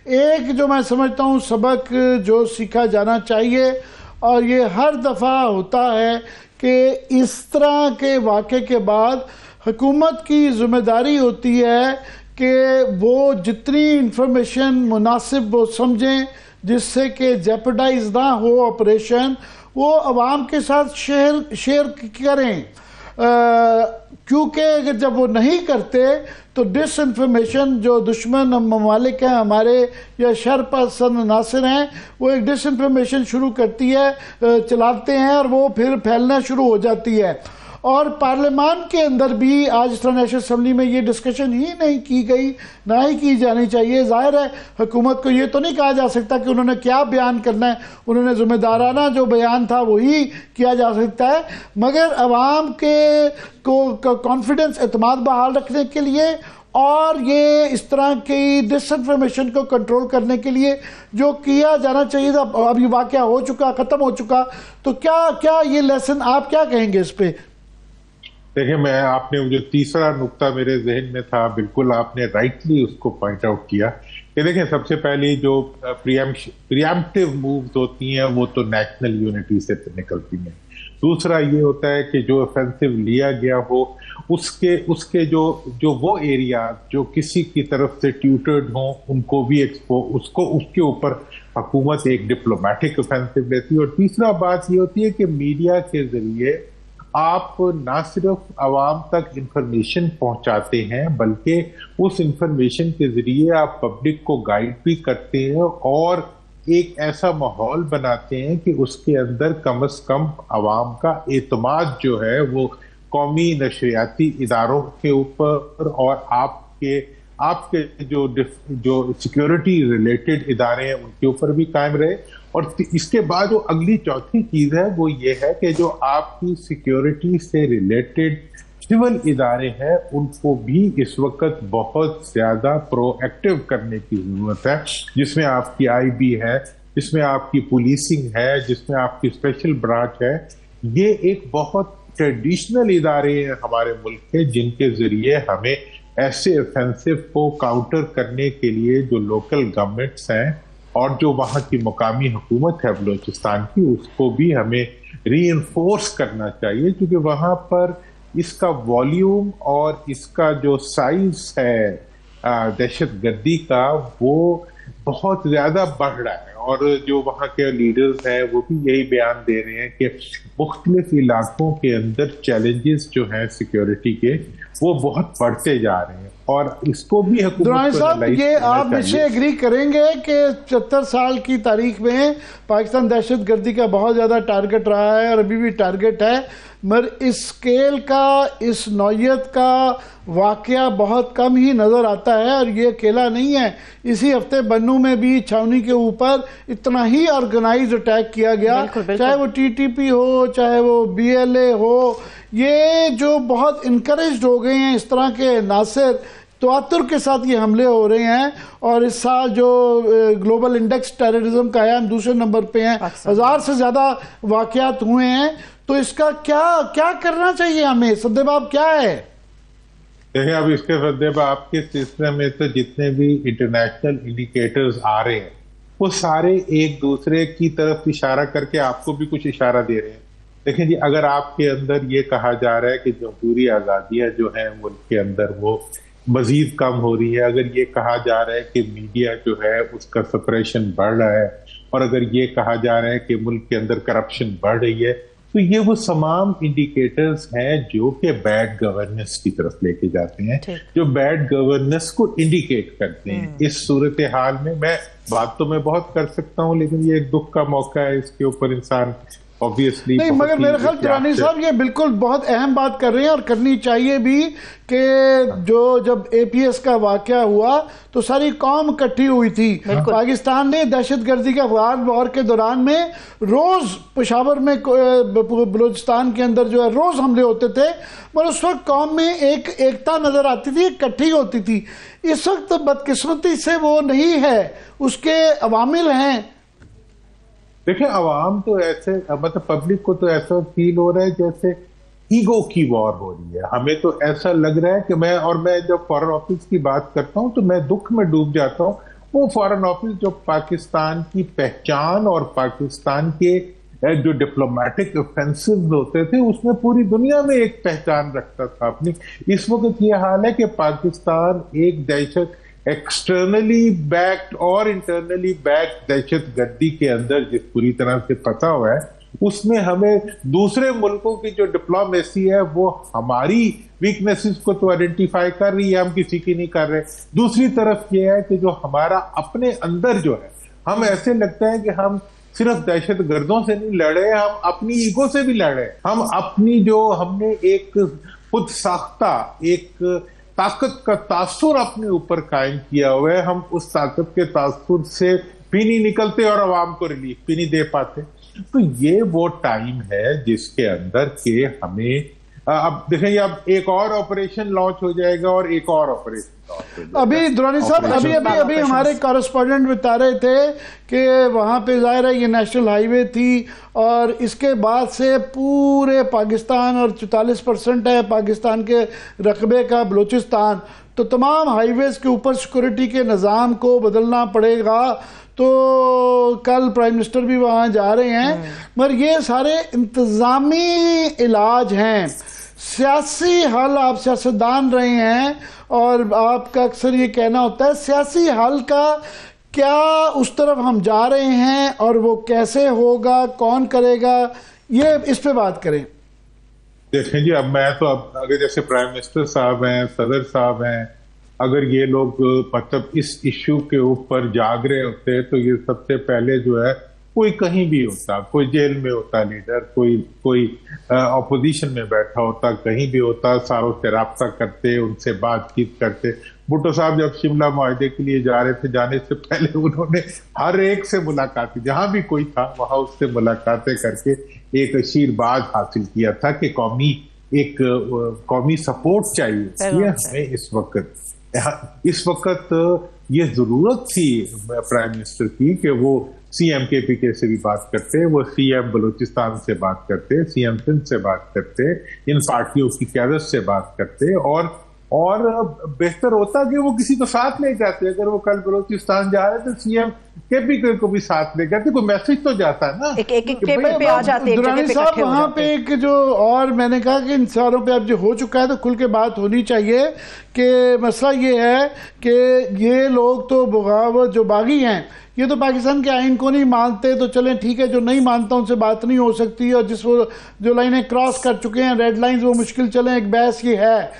एक जो मैं समझता हूँ सबक जो सीखा जाना चाहिए, और ये हर दफ़ा होता है कि इस तरह के वाक़े के बाद हुकूमत की ज़िम्मेदारी होती है कि वो जितनी इंफॉर्मेशन मुनासिब वो समझें जिससे कि जेपरडाइज ना हो ऑपरेशन, वो आवाम के साथ शेयर करें। क्योंकि जब वो नहीं करते तो डिसइंफॉर्मेशन, जो दुश्मन ममालिक हैं हमारे या शर पसंद नासिर हैं, वो एक डिसइंफॉर्मेशन शुरू करती है, चलाते हैं और वो फिर फैलना शुरू हो जाती है। और पार्लियामान के अंदर भी आज नेशनल असम्बली में ये डिस्कशन ही नहीं की गई, ना ही की जानी चाहिए। जाहिर है हुकूमत को ये तो नहीं कहा जा सकता कि उन्होंने क्या बयान करना है, उन्होंने जिम्मेदाराना जो बयान था वही किया जा सकता है, मगर अवाम के को कॉन्फिडेंस, एतमाद बहाल रखने के लिए और ये इस तरह की डिसइंफॉर्मेशन को कंट्रोल करने के लिए जो किया जाना चाहिए था, अब ये वाक़या हो चुका, ख़त्म हो चुका, तो क्या क्या ये लेसन आप क्या कहेंगे इस पे? देखिए, मैं आपने जो तीसरा नुक्ता मेरे जहन में था, बिल्कुल आपने राइटली उसको पॉइंट आउट किया कि देखें, सबसे पहले जो प्रिएम्प्टिव मूव्स होती हैं वो तो नेशनल यूनिटी से निकलती हैं। दूसरा ये होता है कि जो ऑफेंसिव लिया गया हो उसके जो वो एरिया जो किसी की तरफ से ट्यूटर्ड हो उनको भी उसके ऊपर हुकूमत एक डिप्लोमेटिक ऑफेंसिव लेती है। और तीसरा बात ये होती है कि मीडिया के जरिए आप ना सिर्फ आवाम तक इंफॉर्मेशन पहुंचाते हैं, बल्कि उस इंफॉर्मेशन के जरिए आप पब्लिक को गाइड भी करते हैं और एक ऐसा माहौल बनाते हैं कि उसके अंदर कम से कम आवाम का एतमाद जो है वो कौमी नशरियाती इदारों के ऊपर और आपके जो सिक्योरिटी रिलेटेड इदारे हैं उनके ऊपर भी कायम रहे। और इसके बाद जो अगली चौथी चीज है वो ये है कि जो आपकी सिक्योरिटी से रिलेटेड सिविल इदारे हैं उनको भी इस वक्त बहुत ज्यादा प्रोएक्टिव करने की जरूरत है, जिसमें आपकी आईबी है, जिसमें आपकी पुलिसिंग है, जिसमें आपकी स्पेशल ब्रांच है। ये एक बहुत ट्रेडिशनल इदारे हैं हमारे मुल्क के, जिनके जरिए हमें ऐसे ऑफेंसिव को काउंटर करने के लिए जो लोकल गवर्नमेंट्स हैं और जो वहाँ की मुकामी हुकूमत है बलूचिस्तान की, उसको भी हमें रीइंफोर्स करना चाहिए, क्योंकि वहाँ पर इसका वॉल्यूम और इसका जो साइज है दहशतगर्दी का वो बहुत ज्यादा बढ़ रहा है। और जो वहाँ के लीडर्स हैं वो भी यही बयान दे रहे हैं कि मुख्तलिफ इलाकों के अंदर चैलेंजेस जो हैं सिक्योरिटी के वो बहुत बढ़ते जा रहे हैं और इसको भी दुरानी साहब, ये आप मुझसे एग्री करेंगे कि 75 साल की तारीख में पाकिस्तान दहशतगर्दी का बहुत ज़्यादा टारगेट रहा है और अभी भी टारगेट है, मगर इस स्केल का, इस नौयत का वाकया बहुत कम ही नज़र आता है। और ये अकेला नहीं है, इसी हफ्ते बन्नू में भी छावनी के ऊपर इतना ही ऑर्गेनाइज अटैक किया गया, बिल्कुल, बिल्कुल। चाहे वो टीटीपी हो, चाहे वो बीएलए हो, ये जो बहुत इनकरेज्ड हो गए हैं इस तरह के नासिर, तवातुर के साथ ये हमले हो रहे हैं। और इस साल जो ग्लोबल इंडेक्स टेररिज्म का है, हम दूसरे नंबर पे हैं, 1000 से ज़्यादा वाक़यात हुए हैं। तो इसका क्या क्या करना चाहिए हमें? सद्देबाब क्या है? देखिए, अब इसके सद्देबाब के सिलसिले में तो जितने भी इंटरनेशनल इंडिकेटर्स आ रहे हैं वो सारे एक दूसरे की तरफ इशारा करके आपको भी कुछ इशारा दे रहे हैं। देखिए जी, अगर आपके अंदर ये कहा जा रहा है कि जमहूरी आज़ादियाँ जो हैं मुल्क के अंदर वो मजीद कम हो रही है, अगर ये कहा जा रहा है कि मीडिया जो है उसका सप्रेशन बढ़ रहा है, और अगर ये कहा जा रहा है कि मुल्क के अंदर करप्शन बढ़ रही है, तो ये वो तमाम इंडिकेटर्स हैं जो कि बैड गवर्नेंस की तरफ लेके जाते हैं, जो बैड गवर्नेंस को इंडिकेट करते हैं। इस सूरत हाल में बात तो मैं बहुत कर सकता हूँ, लेकिन ये एक दुख का मौका है, इसके ऊपर इंसान ऑब्वियसली नहीं, मगर मेरे ख्याल दुरानी साहब ये बिल्कुल बहुत अहम बात कर रहे हैं और करनी चाहिए भी कि जब एपीएस का वाकया हुआ तो सारी कौम इकट्ठी हुई थी। पाकिस्तान ने दहशतगर्दी के अफगान वॉर के दौरान में रोज पेशावर में, बलूचिस्तान के अंदर जो है रोज हमले होते थे, मगर उस वक्त कौम में एक एकता नजर आती थी, इकट्ठी होती थी। इस वक्त बदकिस्मती से वो नहीं है, उसके अवामिल हैं। देखिए, आवाम तो ऐसे, मतलब पब्लिक को तो ऐसा फील हो रहा है जैसे ईगो की वॉर हो रही है। हमें तो ऐसा लग रहा है कि मैं जब फॉरेन ऑफिस की बात करता हूं तो मैं दुख में डूब जाता हूं। वो फॉरेन ऑफिस जो पाकिस्तान की पहचान और पाकिस्तान के जो डिप्लोमेटिक ऑफेंसिव होते थे उसमें पूरी दुनिया में एक पहचान रखता था अपनी। इस वक्त ये हाल है कि पाकिस्तान एक दहशत एक्सटर्नली बैक्ड और इंटरनली बैक्ड दहशत गर्दी के अंदर जिस पूरी तरह से फंसा हुआ है, उसमें हमें दूसरे मुल्कों की जो डिप्लोमेसी है वो हमारी वीकनेसेस को तो आइडेंटिफाई कर रही है, हम किसी की नहीं कर रहे। दूसरी तरफ ये है कि जो हमारा अपने अंदर जो है, हम ऐसे लगता है कि हम सिर्फ दहशत गर्दों से नहीं लड़े, हम अपनी ईगो से भी लड़े। हम अपनी जो हमने एक खुद साख्ता एक ताकत का तासुर अपने ऊपर कायम किया हुआ है, हम उस ताकत के तासुर से भी नहीं निकलते और आवाम को रिलीफ भी नहीं दे पाते। तो ये वो टाइम है जिसके अंदर के हमें अब देखेंगे, अब एक और ऑपरेशन लॉन्च हो जाएगा और एक और ऑपरेशन अभी दुरानी साहब अभी हमारे कॉरेस्पॉन्डेंट बता रहे थे कि वहां पे जाहिर है ये नेशनल हाईवे थी और इसके बाद से पूरे पाकिस्तान और 44% है पाकिस्तान के रकबे का बलूचिस्तान, तो तमाम हाईवेज के ऊपर सिक्योरिटी के निज़ाम को बदलना पड़ेगा। तो कल प्राइम मिनिस्टर भी वहाँ जा रहे हैं, मगर ये सारे इंतज़ामी इलाज हैं, सियासी हल आप सियासतदान रहे हैं और आपका अक्सर ये कहना होता है सियासी हल का क्या उस तरफ हम जा रहे हैं और वो कैसे होगा, कौन करेगा, ये इस पे बात करें। देखें जी, अब अगर जैसे प्राइम मिनिस्टर साहब हैं, सदर साहब हैं, अगर ये लोग मतलब इस इश्यू के ऊपर जाग रहे होते तो ये सबसे पहले जो है कोई कहीं भी होता, कोई जेल में होता लीडर, कोई ऑपोजिशन में बैठा होता, कहीं भी होता, सारों से राब्ता करते, उनसे बातचीत करते। भुट्टो साहब जब शिमला मुआहदे के लिए जा रहे थे, जाने से पहले उन्होंने हर एक से मुलाकात, जहां भी कोई था वहां उससे मुलाकातें करके एक आशीर्वाद हासिल किया था कि कौमी सपोर्ट चाहिए। ये हमें इस वक्त ये जरूरत थी प्राइम मिनिस्टर की कि वो सीएम केपीके से भी बात करते, वो सीएम बलूचिस्तान से बात करते, सीएम सिंध से बात करते, इन पार्टियों की क़यादत से बात करते और बेहतर होता कि वो किसी को साथ ले जाते। अगर वो कल बलूचिस्तान जा रहे तो सीएम केपीके को भी साथ ले जाते, कोई मैसेज तो जाता है ना, एक टेबल पे आ जाते, दुरानी साहब वहां पे एक जो, और मैंने कहा कि इन सारों पे अब जो हो चुका है तो खुल के बात होनी चाहिए कि मसला ये है कि ये लोग तो बगावत जो बागी हैं ये तो पाकिस्तान के आइन को नहीं मानते, तो चलें ठीक है, जो नहीं मानता उनसे बात नहीं हो सकती, और जो लाइनें क्रॉस कर चुके हैं, रेड लाइंस, वो मुश्किल चलें, एक बहस ये है।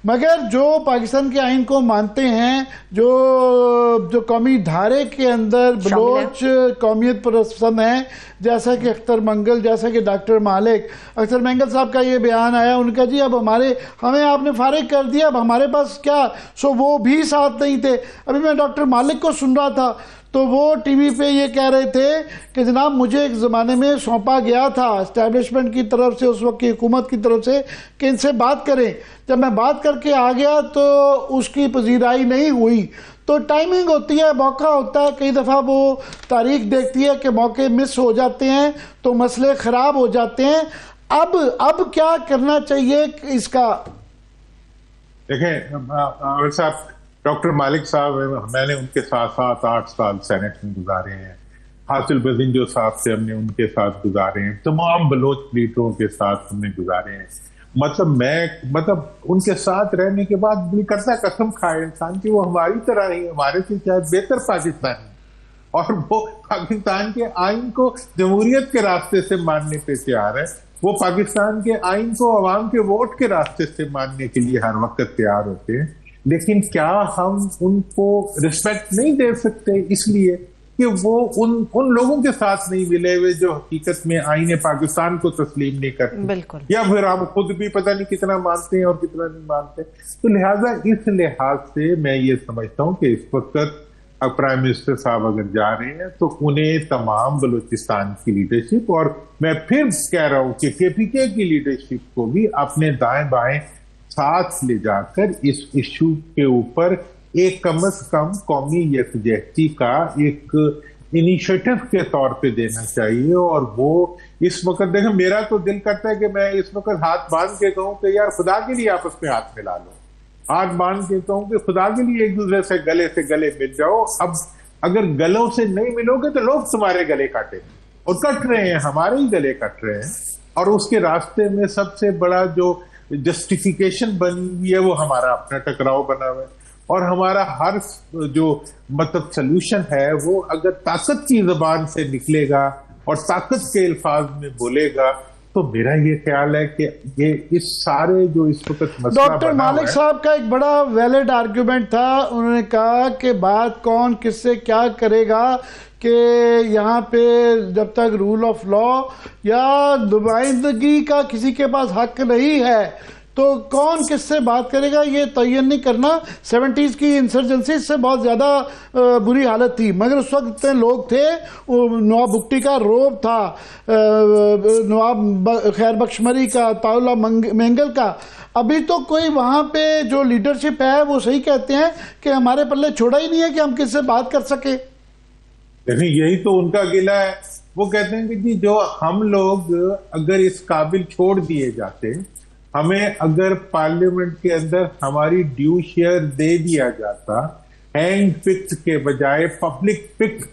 मगर जो पाकिस्तान के आइन को मानते हैं, जो कौमी धारे के अंदर बलोच कौमियत पसंद हैं, जैसा कि अख्तर मंगल, जैसा कि डॉक्टर मालिक, अख्तर मंगल साहब का ये बयान आया, उनका जी अब हमें आपने फारिग कर दिया, अब हमारे पास क्या, सो वो भी साथ नहीं थे। अभी मैं डॉक्टर मालिक को सुन रहा था तो वो टीवी पे ये कह रहे थे कि जनाब मुझे एक ज़माने में सौंपा गया था एस्टैब्लिशमेंट की तरफ से, उस वक्त की हुकूमत की तरफ से, कि इनसे बात करें। जब मैं बात करके आ गया तो उसकी पजीराई नहीं हुई। तो टाइमिंग होती है, मौका होता है, कई दफ़ा वो तारीख देखती है कि मौके मिस हो जाते हैं तो मसले ख़राब हो जाते हैं। अब क्या करना चाहिए इसका? देखें अमिर साहब, डॉक्टर मालिक साहब, मैंने उनके साथ 7-8 साल सेनेट में गुजारे हैं, हासिल बजिंजो साहब से हमने उनके साथ गुजारे हैं, तमाम बलोच लीडरों के साथ हमने गुजारे हैं। मतलब उनके साथ रहने के बाद दिल करता है कसम खाए इंसान की वो हमारी तरह नहीं, हमारे से शायद बेहतर पाकिस्तानी, और वो पाकिस्तान के आइन को जमहूरियत के रास्ते से मानने पे तैयार है, वो पाकिस्तान के आइन को अवाम के वोट के रास्ते से मानने के लिए हर वक्त तैयार होते हैं। लेकिन क्या हम उनको रिस्पेक्ट नहीं दे सकते इसलिए कि वो उन लोगों के साथ नहीं मिले हुए जो हकीकत में आईने पाकिस्तान को तस्लीम नहीं करते, बिल्कुल, या फिर हम खुद भी पता नहीं कितना मानते हैं और कितना नहीं मानते। तो लिहाजा इस लिहाज से मैं ये समझता हूँ कि इस वक्त प्राइम मिनिस्टर साहब अगर जा रहे हैं तो उन्हें तमाम बलूचिस्तान की लीडरशिप, और मैं फिर कह रहा हूँ कि केपीके की लीडरशिप को भी अपने दाएं बाएं साथ ले जाकर इस इशू के ऊपर एक कम से कम कौमी यकजहती का एक इनिशिएटिव के तौर पे देना चाहिए। और वो इस वक्त देखें, मेरा तो दिल करता है कि मैं इस वक्त हाथ बांध के कहूँ कि यार खुदा के लिए आपस में हाथ मिला लो, हाथ बांध के कहूँ कि खुदा के लिए एक दूसरे से गले मिल जाओ। अब अगर गलों से नहीं मिलोगे तो लोग तुम्हारे गले काटेंगे, और कट रहे हैं, हमारे ही गले कट रहे हैं। और उसके रास्ते में सबसे बड़ा जो जस्टिफिकेशन बनी हुई है वो हमारा अपना टकराव बना हुआ है। और हमारा हर जो मतलब सोल्यूशन है वो अगर ताकत की जबान से निकलेगा और ताकत के अल्फाज में बोलेगा, तो मेरा ये ख्याल है कि ये इस सारे जो इस वक्त मसला डॉक्टर मालिक साहब का एक बड़ा वैलिड आर्ग्यूमेंट था। उन्होंने कहा कि बात कौन किससे क्या करेगा, कि यहाँ पे जब तक रूल ऑफ लॉ या नुमाइंदगी का किसी के पास हक नहीं है तो कौन किससे बात करेगा ये तयन नहीं करना। 70s की इंसर्जेंसी इससे बहुत ज़्यादा बुरी हालत थी, मगर उस वक्त इतने लोग थे, नवाब भुट्टी का रोब था, नवाब खैर बख्शमरी का, ताउला मेंगल का। अभी तो कोई वहाँ पे जो लीडरशिप है वो सही कहते हैं कि हमारे पल्ले छोड़ा ही नहीं है कि हम किससे बात कर सके। नहीं, यही तो उनका गिला है। वो कहते हैं कि जी जो हम लोग अगर इस काबिल छोड़ दिए जाते, हमें अगर पार्लियामेंट के अंदर हमारी ड्यू शेयर दे दिया जाता, हैंड पिक्ड के बजाय पब्लिक पिक्ड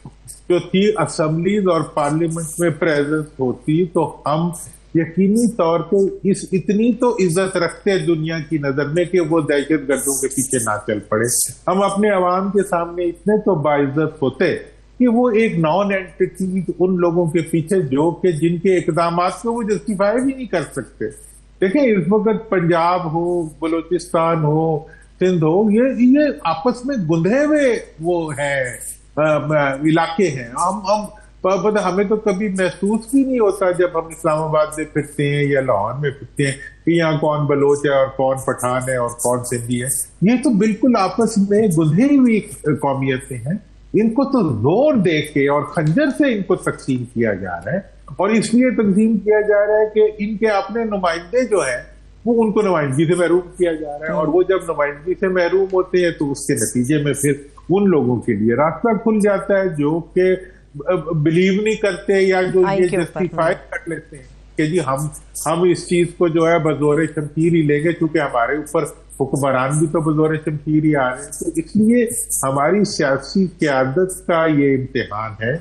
जो थी असेंबलीज और पार्लियामेंट में प्रेजेंस होती, तो हम यकीनी तौर पे इस इतनी तो इज्जत रखते दुनिया की नजर में कि वो दहशत गर्दों के पीछे ना चल पड़े। हम अपने अवाम के सामने इतने तो बाइज्जत होते कि वो एक नॉन एंटिटी उन लोगों के पीछे जो कि जिनके इकदामात को वो जस्टिफाई भी नहीं कर सकते। देखिए इस वक्त पंजाब हो, बलूचिस्तान हो, सिंध हो, ये आपस में गुंधे हुए वो हैं इलाके हैं। हम हमें तो कभी महसूस भी नहीं होता जब हम इस्लामाबाद में फिरते हैं या लाहौर में फिरते हैं कि यहाँ कौन बलोच है और कौन पठान है और कौन सिंधी है। ये तो बिल्कुल आपस में गुंधे हुई कौमियतें हैं। इनको तो जोर दे के और खंजर से इनको तकसीम किया जा रहा है, और इसलिए तकसीम किया जा रहा है कि इनके अपने नुमाइंदे जो हैं वो उनको नुमाइंदगी से महरूम किया जा रहा है। और वो जब नुमाइंदगी से महरूम होते हैं तो उसके नतीजे में फिर उन लोगों के लिए रास्ता खुल जाता है जो कि बिलीव नहीं करते या जो ये जस्टिफाई कर लेते हैं कि जी हम इस चीज को जो है बजोरे शमशीर ही लेंगे, क्योंकि हमारे ऊपर हुक्मरान भी तो बजोरे शमशीर ही आ रहे हैं। तो इसलिए हमारी सियासी क़यादत का ये इम्तिहान है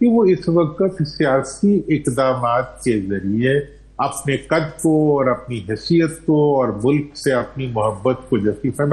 कि वो इस वक्त सियासी इक़दामात के जरिए अपने कद को और अपनी हैसियत को और मुल्क से अपनी मोहब्बत को जस्टिफाई